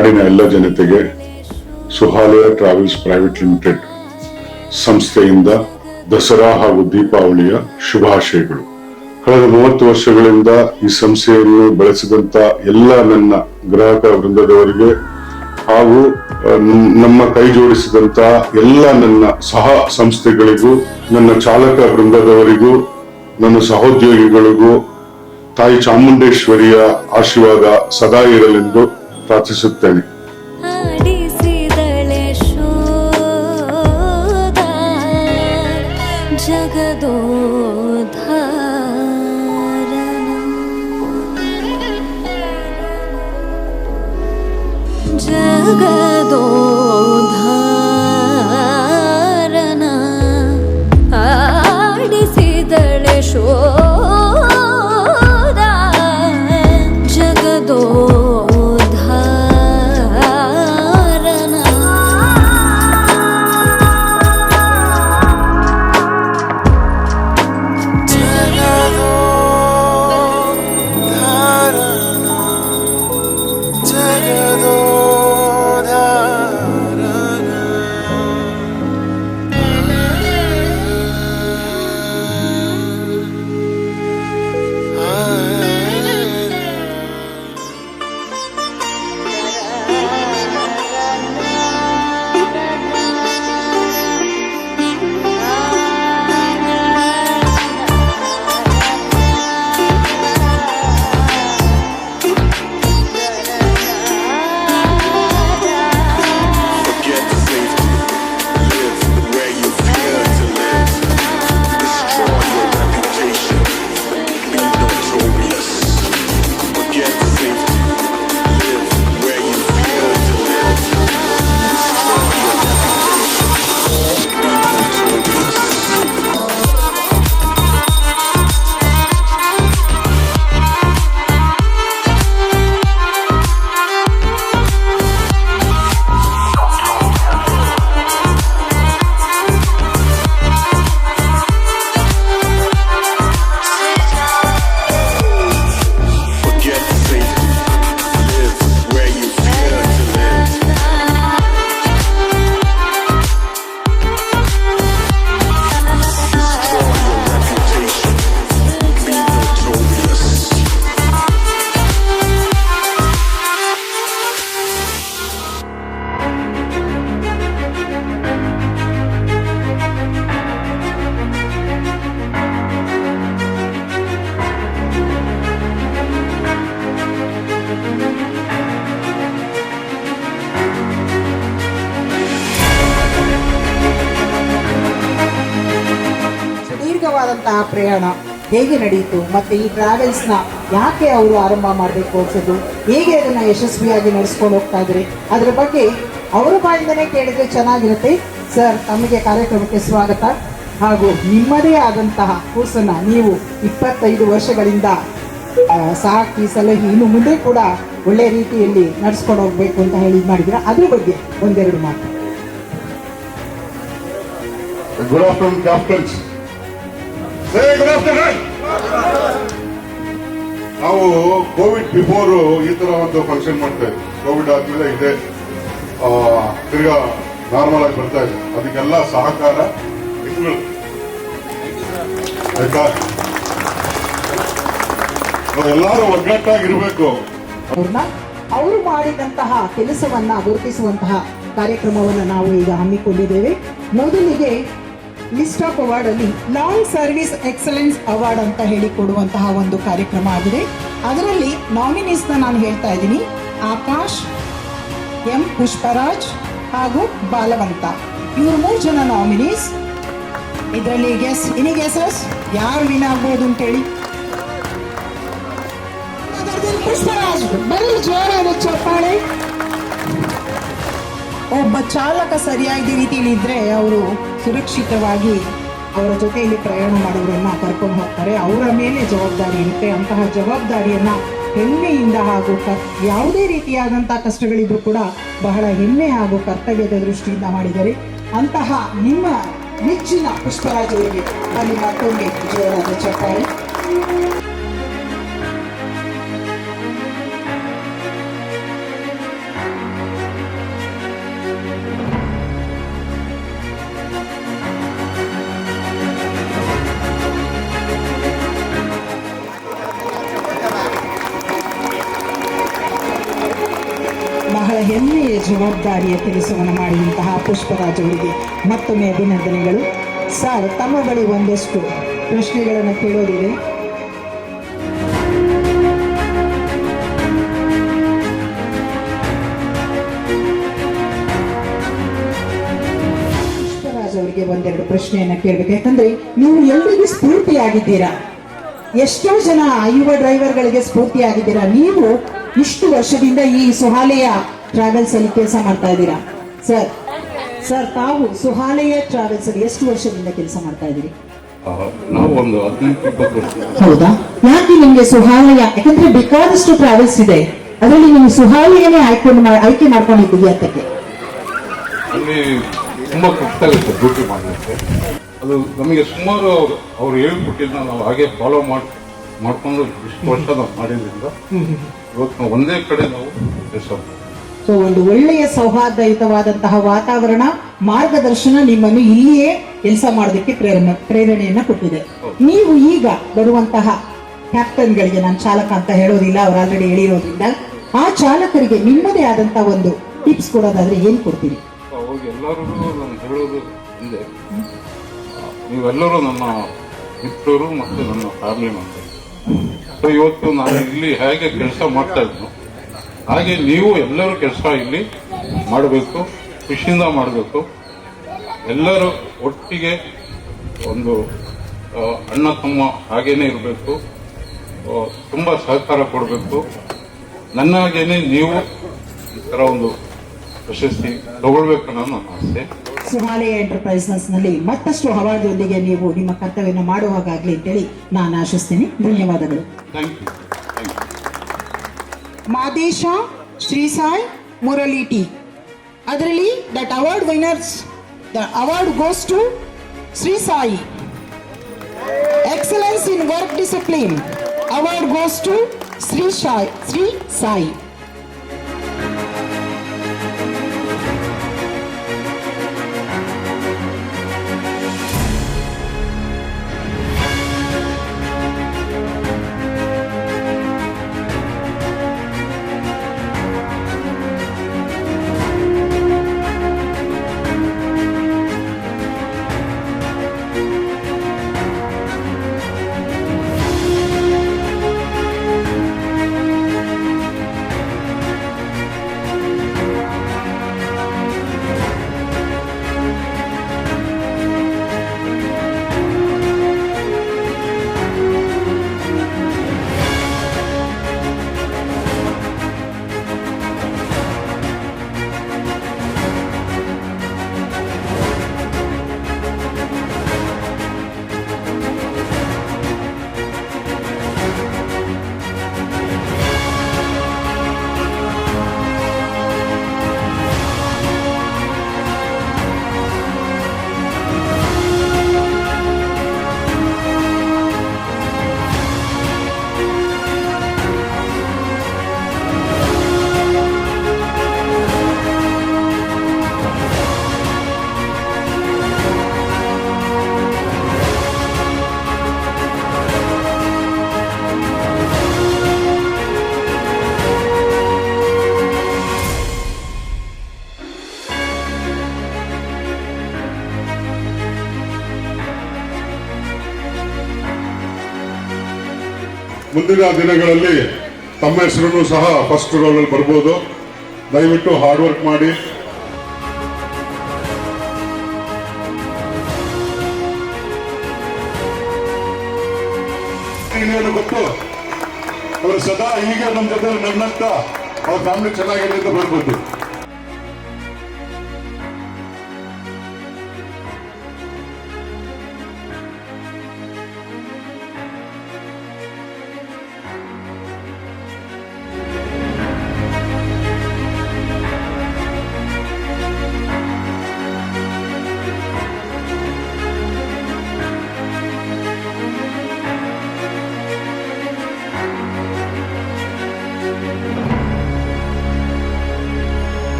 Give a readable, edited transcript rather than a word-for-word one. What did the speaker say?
ನಾಡಿನ ಎಲ್ಲ ಜನತೆಗೆ ಸುಹಾಲಯ ಟ್ರಾವೆಲ್ಸ್ ಪ್ರೈವೇಟ್ ಲಿಮಿಟೆಡ್ ಸಂಸ್ಥೆಯಿಂದ ದಸರಾ ಹಾಗೂ ದೀಪಾವಳಿಯ ಶುಭಾಶಯಗಳು. ಕಳೆದ 30 ವರ್ಷಗಳಿಂದ ಈ ಸಂಸ್ಥೆಯನ್ನು ಬೆಳೆಸಿದಂತ ಎಲ್ಲ ನನ್ನ ಗ್ರಾಹಕ ವೃಂದದವರಿಗೆ ಹಾಗೂ ನಮ್ಮ ಕೈ ಜೋಡಿಸಿದಂತ ಎಲ್ಲ ನನ್ನ ಸಹ ಸಂಸ್ಥೆಗಳಿಗೂ, ನನ್ನ ಚಾಲಕ ವೃಂದದವರಿಗೂ, ನನ್ನ ಸಹೋದ್ಯೋಗಿಗಳಿಗೂ ತಾಯಿ ಚಾಮುಂಡೇಶ್ವರಿಯ ಆಶೀರ್ವಾದ ಸದಾ ಇರಲೆಂದು ಪ್ರಾರ್ಥಿಸುತ್ತೇನೆ. ಜಗದೋಧಾರನ ಆಡಿಸಿದಳೆ ಶೋಧ ಜಗದೋಧಾರನ ಪ್ರಯಾಣ ಹೇಗೆ ನಡೆಯಿತು, ಮತ್ತೆ ಈ ಟ್ರಾವೆಲ್ಸ್ನ ಯಾಕೆ ಅವರು ಆರಂಭ ಮಾಡಬೇಕು ಅನ್ಸೋದು, ಹೇಗೆ ಅದನ್ನು ಯಶಸ್ವಿಯಾಗಿ ನಡೆಸ್ಕೊಂಡು ಹೋಗ್ತಾ ಇದ್ರಿ, ಅದರ ಬಗ್ಗೆ ಅವರ ಬಾಯಿಂದನೇ ಕೇಳಿದ್ರೆ ಚೆನ್ನಾಗಿರುತ್ತೆ. ಸರ್, ತಮಗೆ ಕಾರ್ಯಕ್ರಮಕ್ಕೆ ಸ್ವಾಗತ. ಹಾಗೂ ನಿಮ್ಮದೇ ಆದಂತಹ ಕೋರ್ಸನ್ನು ನೀವು 25 ವರ್ಷಗಳಿಂದ ಸಾಕಿ ಸಲಹಿ ಇನ್ನು ಮುಂದೆ ಕೂಡ ಒಳ್ಳೆ ರೀತಿಯಲ್ಲಿ ನಡೆಸ್ಕೊಂಡು ಹೋಗ್ಬೇಕು ಅಂತ ಹೇಳಿ ಮಾಡಿದ್ದೀರಾ, ಅದ್ರ ಬಗ್ಗೆ ಒಂದೆರಡು ಮಾತು. Good afternoon captains. ನಾವು ಕೋವಿಡ್ ಬಿಫೋರ್ ಈ ತರ ಒಂದು ಫಂಕ್ಷನ್ ಮಾಡ್ತಾ ಇದ್ವಿ. ಕೋವಿಡ್ ಆದ್ಮೇಲೆ ಇದೆ ತಿರ್ಗಾ ನಾರ್ಮಲ್ ಆಗಿ ಬರ್ತಾ ಇದೆ. ಅದಕ್ಕೆಲ್ಲ ಸಹಕಾರ ಆಯ್ತಾ, ಎಲ್ಲರೂ ಒಗ್ಗಟ್ಟಾಗಿರ್ಬೇಕು. ಅವರು ಮಾಡಿದಂತಹ ಕೆಲಸವನ್ನ ಗುರುತಿಸುವಂತಹ ಕಾರ್ಯಕ್ರಮವನ್ನು ನಾವು ಈಗ ಹಮ್ಮಿಕೊಂಡಿದ್ದೇವೆ. ಮೊದಲಿಗೆ ಲಿಸ್ಟ್ ಆಫ್ ಅವಾರ್ಡ್ ಅಲ್ಲಿ ಲಾಂಗ್ ಸರ್ವಿಸ್ ಎಕ್ಸಲೆನ್ಸ್ ಅವಾರ್ಡ್ ಅಂತ ಹೇಳಿ ಕೊಡುವಂತಹ ಒಂದು ಕಾರ್ಯಕ್ರಮ ಆಗಿದೆ. ಅದರಲ್ಲಿ ನಾಮಿನೀಸ್ನ ನಾನು ಹೇಳ್ತಾ ಇದ್ದೀನಿ. ಆಕಾಶ್, ಎಂ ಪುಷ್ಪರಾಜ್ ಹಾಗೂ ಬಾಲವಂತ, ಇವರು 3 ಜನ ನಾಮಿನೀಸ್. ಇದರಲ್ಲಿ ಗೆಸಸ್ ಯಾರು ವಿನ್ ಆಗ್ಬೋದು ಅಂತೇಳಿ. ಪುಷ್ಪರಾಜ್, ಬರೀ ಜೋರಾದ ಚಪ್ಪಾಳೆ. ಒಬ್ಬ ಚಾಲಕ ಸರಿಯಾದ ರೀತಿಯಲ್ಲಿ ಇದ್ರೆ ಅವರು ಸುರಕ್ಷಿತವಾಗಿ ಅವರ ಜೊತೆಯಲ್ಲಿ ಪ್ರಯಾಣ ಮಾಡೋರನ್ನ ಕರ್ಕೊಂಡು ಹೋಗ್ತಾರೆ. ಅವರ ಮೇಲೆ ಜವಾಬ್ದಾರಿ ಇರುತ್ತೆ. ಅಂತಹ ಜವಾಬ್ದಾರಿಯನ್ನ ಹೆಮ್ಮೆಯಿಂದ ಹಾಗೂ ಯಾವುದೇ ರೀತಿಯಾದಂತಹ ಕಷ್ಟಗಳಿದ್ರು ಕೂಡ ಬಹಳ ಹೆಮ್ಮೆ ಹಾಗೂ ಕರ್ತವ್ಯದ ದೃಷ್ಟಿಯಿಂದ ಮಾಡಿದ್ದಾರೆ. ಅಂತಹ ನಿಮ್ಮ ನೆಚ್ಚಿನ ಪುಷ್ಪರಾಜ್ ಅವರಿಗೆ ಅಲ್ಲಿ ಮತ್ತೊಮ್ಮೆ ಜೋರಾದ ಚಪ್ಪಾಳೆ. ಹೆಮ್ಮೆಯ ಜವಾಬ್ದಾರಿಯ ಕೆಲಸವನ್ನು ಮಾಡಿದಂತಹ ಪುಷ್ಪರಾಜ್ ಅವರಿಗೆ ಮತ್ತೊಮ್ಮೆ ಅಭಿನಂದನೆಗಳು. ಸರ್, ತಮ್ಮ ಬಳಿ ಒಂದಷ್ಟು ಪ್ರಶ್ನೆಗಳನ್ನು ಕೇಳೋದಿದೆ. ಪುಷ್ಪರಾಜ್ ಅವರಿಗೆ ಒಂದೆರಡು ಪ್ರಶ್ನೆಯನ್ನ ಕೇಳಬೇಕು. ಯಾಕಂದ್ರೆ ನೀವು ಎಲ್ರಿಗೂ ಸ್ಫೂರ್ತಿಯಾಗಿದ್ದೀರಾ. ಎಷ್ಟೋ ಜನ ಯುವ ಡ್ರೈವರ್ಗಳಿಗೆ ಸ್ಫೂರ್ತಿಯಾಗಿದ್ದೀರಾ. ನೀವು ಇಷ್ಟು ವರ್ಷದಿಂದ ಈ ಸುಹಾಲೆಯ ಟ್ರಾವೆಲ್ಸ್ ಅಲ್ಲಿ ಕೆಲಸ ಮಾಡ್ತಾ ಇದ್ದೀರಾ. ಸರ್ ತಾವು ಸುಹಾಲೆಯ ಟ್ರಾವೆಲ್ಸ್ ಅಲ್ಲಿ ಎಷ್ಟು ವರ್ಷದಿಂದ ಕೆಲಸ ಮಾಡ್ತಾ ಇದ್ದೀರಿ? ನಾವು ಒಂದು 18-20 ವರ್ಷ. ಹೌದಾ? ಯಾಕೆ ನಿಮ್ಗೆ ಸುಹಾಲಯ? ಯಾಕಂದ್ರೆ ಬೇಕಾದಷ್ಟು ಟ್ರಾವೆಲ್ಸ್ ಇದೆ, ಅದರಲ್ಲಿ ನೀವು ಸುಹಾಲಯನೇ ಆಯ್ಕೆ ಮಾಡ್ಕೊಂಡಿದ್ದೀವಿ ಅಂತಕ್ಕೆ. ಅಲ್ಲಿ ತುಂಬಾ ಕಷ್ಟಾಗುತ್ತೆ ಡ್ಯೂಟಿ ಮಾಡಲಿಕ್ಕೆ. ಅದು ನಮಗೆ ಸುಮಾರು ಅವ್ರು ಹೇಳ್ಕೊಟ್ಟಿದ್ದ ನಾವು ಹಾಗೆ ಫಾಲೋ ಮಾಡ್ಕೊಂಡು ಇಷ್ಟು ವರ್ಷ ನಾವು ಮಾಡಿದ್ರಿಂದ ಇವತ್ತು ನಾವು ಒಂದೇ ಕಡೆ ನಾವು ಕೆಲಸ ಮಾಡ್ತೀವಿ. ಸೊ ಒಂದು ಒಳ್ಳೆಯ ಸೌಹಾರ್ದಯುತವಾದಂತಹ ವಾತಾವರಣ, ಮಾರ್ಗದರ್ಶನ ನಿಮ್ಮನ್ನು ಇಲ್ಲಿಯೇ ಕೆಲಸ ಮಾಡೋದಕ್ಕೆ ಪ್ರೇರಣೆಯನ್ನ ಕೊಟ್ಟಿದೆ. ನೀವು ಈಗ ಬರುವಂತಹ ಕ್ಯಾಪ್ಟನ್ಗಳಿಗೆ, ನಾನು ಚಾಲಕ ಅಂತ ಹೇಳೋದಿಲ್ಲ, ಅವ್ರು ಆಲ್ರೆಡಿ ಹೇಳಿರೋದ್ರಿಂದ, ಆ ಚಾಲಕರಿಗೆ ನಿಮ್ಮದೇ ಆದಂತಹ ಒಂದು ಟಿಪ್ಸ್ ಕೊಡೋದಾದ್ರೆ ಏನ್ ಕೊಡ್ತೀರಿ? ಅವ್ರಿಗೆ ಎಲ್ಲರಿಗೂ ನಾನು ಹೇಳೋದು ಇದೆ, ನೀವೆಲ್ಲರೂ ನನ್ನ ಮಿತ್ರರು ಮತ್ತು ನನ್ನ ಫ್ಯಾಮಿಲಿ ಮೆಂಬರ್. ಸೊ ಇವತ್ತು ನಾನು ಇಲ್ಲಿ ಹೇಗೆ ಕೆಲಸ ಮಾಡ್ತಾ ಇದ್ನು ಹಾಗೆ ನೀವು ಎಲ್ಲರೂ ಕೆಲಸ ಇಲ್ಲಿ ಮಾಡಬೇಕು, ಖುಷಿಯಿಂದ ಮಾಡಬೇಕು. ಎಲ್ಲರೂ ಒಟ್ಟಿಗೆ ಒಂದು ಅಣ್ಣ ತಮ್ಮ ಹಾಗೇನೆ ಇರಬೇಕು, ತುಂಬ ಸಹಕಾರ ಕೊಡಬೇಕು. ನನ್ನಾಗೇನೆ ನೀವು ಈ ಥರ ಒಂದು ಪ್ರಶಸ್ತಿ ತಗೊಳ್ಬೇಕು ಅನ್ನೋದು ನನ್ನ ಆಸೆ. ಸುಹಾಲಯ ಎಂಟರ್ಪ್ರೈಸಸ್ ನಲ್ಲಿ ಮತ್ತಷ್ಟು ಅವಾರ್ಡ್ನೊಂದಿಗೆ ನೀವು ನಿಮ್ಮ ಕರ್ತವ್ಯವನ್ನು ಮಾಡುವಾಗಲಿ ಅಂತೇಳಿ ನಾನು ಆಶಿಸ್ತೀನಿ. ಧನ್ಯವಾದಗಳು. Thank you. Madesha, Shri Sai, Murali T. ಅದರಲ್ಲಿ that award winners, the award goes to Shri Sai. Excellence in work discipline award goes to Shri Sai. ಮುಂದಿನ ದಿನಗಳಲ್ಲಿ ತಮ್ಮ ಹೆಸರನ್ನು ಸಹ ಫಸ್ಟ್ ರೋಲಲ್ಲಿ ಬರ್ಬೋದು. ದಯವಿಟ್ಟು ಹಾರ್ಡ್ ವರ್ಕ್ ಮಾಡಿ. ಇನ್ನೇನು ಗೊತ್ತು, ಅವರು ಸದಾ ಹೀಗೆ ನಮ್ಮ ಜೊತೆ ನಗ್ನಗ್ತಾ ಅವ್ರ ಫ್ಯಾಮಿಲಿ ಚೆನ್ನಾಗಿದೆ ಅಂತ ಬರ್ಬೋದು.